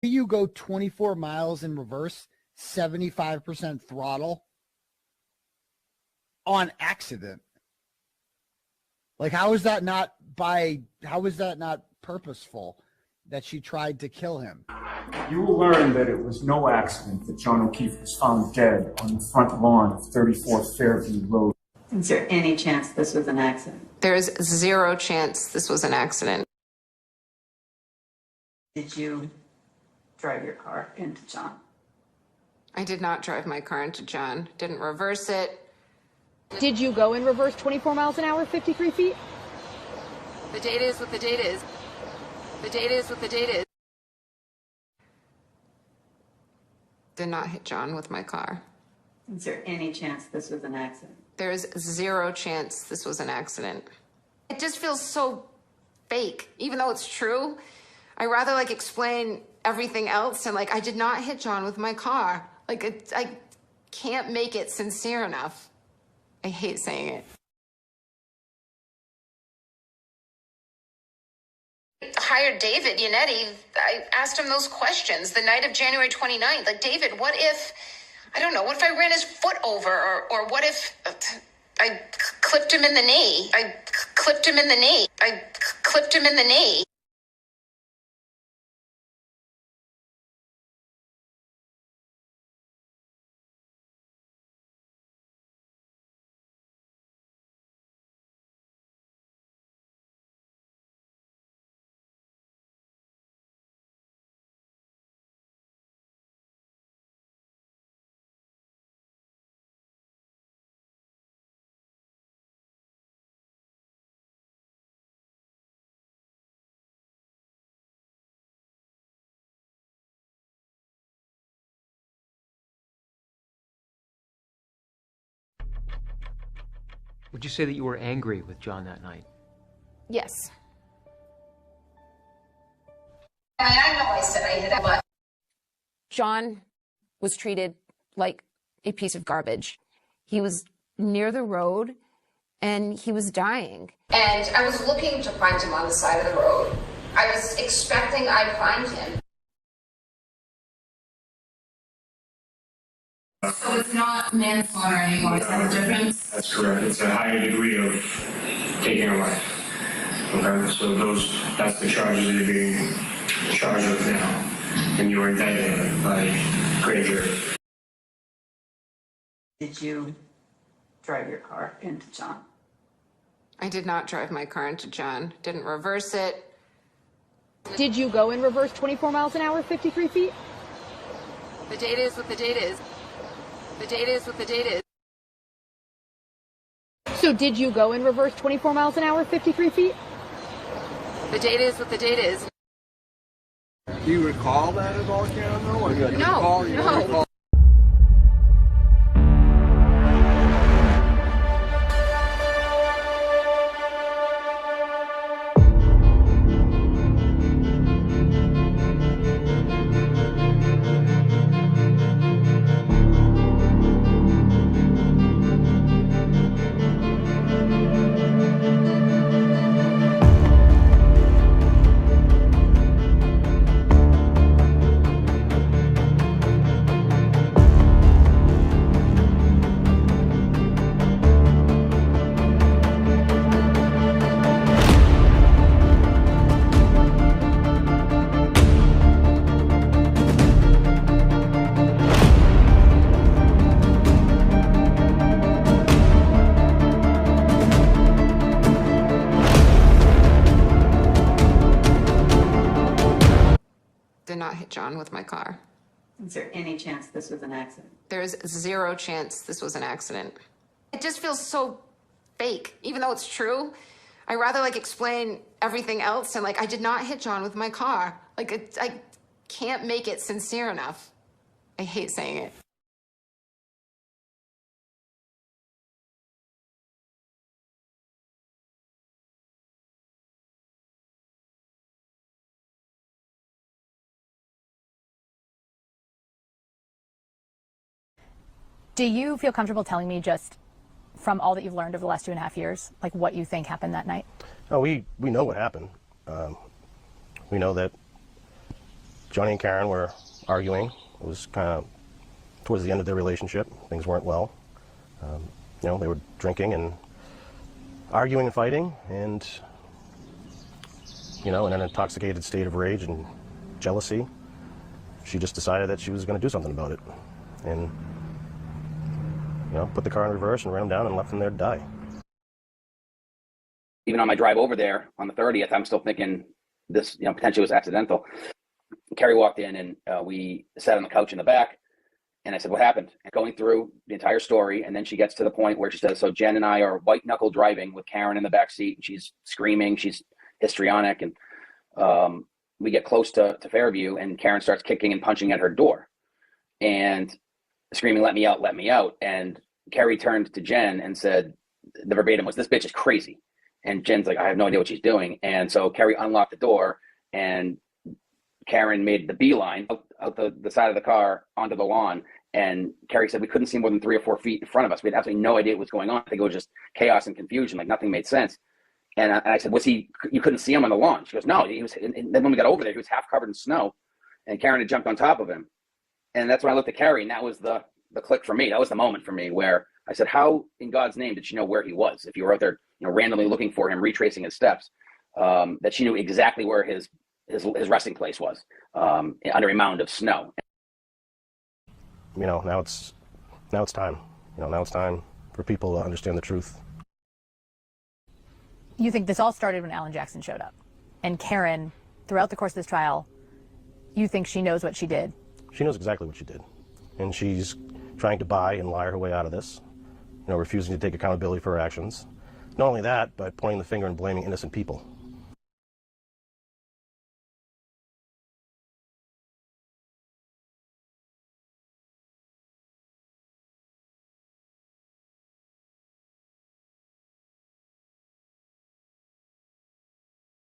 You go 24 miles in reverse, 75% throttle on accident. Like, how is that not purposeful that she tried to kill him? You will learn that it was no accident that John O'Keefe was found dead on the front lawn of 34th Fairview Road. Is there any chance this was an accident? There is zero chance this was an accident. Did you drive your car into John? I did not drive my car into John. Didn't reverse it. Did you go in reverse 24 miles an hour, 53 feet? The date is what the date is. The date is what the date is. Did not hit John with my car. Is there any chance this was an accident? There is zero chance this was an accident. It just feels so fake, even though it's true. I rather explain everything else and I did not hit John with my car. I can't make it sincere enough. I hate saying it. I hired David Yannetti. I asked him those questions the night of January 29th. David, what if, I don't know, what if I ran his foot over? Or what if I clipped him in the knee? I clipped him in the knee. I clipped him in the knee. Would you say that you were angry with John that night? Yes. I know I said I hit him, but John was treated like a piece of garbage. He was near the road and he was dying. and I was looking to find him on the side of the road. I was expecting I'd find him. So it's not manslaughter anymore, is that a difference? That's correct. It's a higher degree of taking a life. Okay, so that's the charges that you're being charged with now. And you were indicted by grand jury. Did you drive your car into John? I did not drive my car into John. Didn't reverse it. Did you go in reverse 24 miles an hour, 53 feet? The date is what the date is. The date is what the date is. So did you go in reverse 24 miles an hour, 53 feet? The date is what the date is. Do you recall that at all, Karen? No, or you No, recall, you don't no. recall? Did not hit John with my car. Is there any chance this was an accident? There is zero chance this was an accident. It just feels so fake, even though it's true. I rather explain everything else and I did not hit John with my car. I can't make it sincere enough. I hate saying it. Do you feel comfortable telling me, just from all that you've learned over the last 2.5 years, what you think happened that night? No, we know what happened. We know that Johnny and Karen were arguing. It was kind of towards the end of their relationship. Things weren't well. You know, they were drinking and arguing and fighting, and, you know, in an intoxicated state of rage and jealousy, she just decided that she was going to do something about it. And, you know, put the car in reverse and ran him down and left him there to die. Even on my drive over there on the 30th, I'm still thinking this, you know, potentially was accidental. Carrie walked in and we sat on the couch in the back, and I said, what happened? And going through the entire story, and then she gets to the point where she says, so Jen and I are white knuckle driving with Karen in the back seat, and she's screaming, she's histrionic, and we get close to Fairview, and Karen starts kicking and punching at her door and screaming, let me out, let me out. And Carrie turned to Jen and said, the verbatim was, this bitch is crazy. And Jen's like, I have no idea what she's doing. And so Carrie unlocked the door, and Karen made the beeline out the side of the car onto the lawn. And Carrie said we couldn't see more than 3 or 4 feet in front of us. We had absolutely no idea what was going on. I think it was just chaos and confusion, like nothing made sense. And I said, you couldn't see him on the lawn? She goes, no, he was, and then when we got over there, he was half covered in snow, and Karen had jumped on top of him. And that's when I looked at Carrie, and that was the click for me. That was the moment for me where I said, how in God's name did she know where he was? If you were out there, you know, randomly looking for him, retracing his steps, that she knew exactly where his resting place was, under a mound of snow. You know, now it's time. You know, now it's time for people to understand the truth. You think this all started when Alan Jackson showed up, and Karen, throughout the course of this trial, you think she knows what she did? She knows exactly what she did, and she's trying to buy and lie her way out of this. You know, refusing to take accountability for her actions. Not only that, but pointing the finger and blaming innocent people.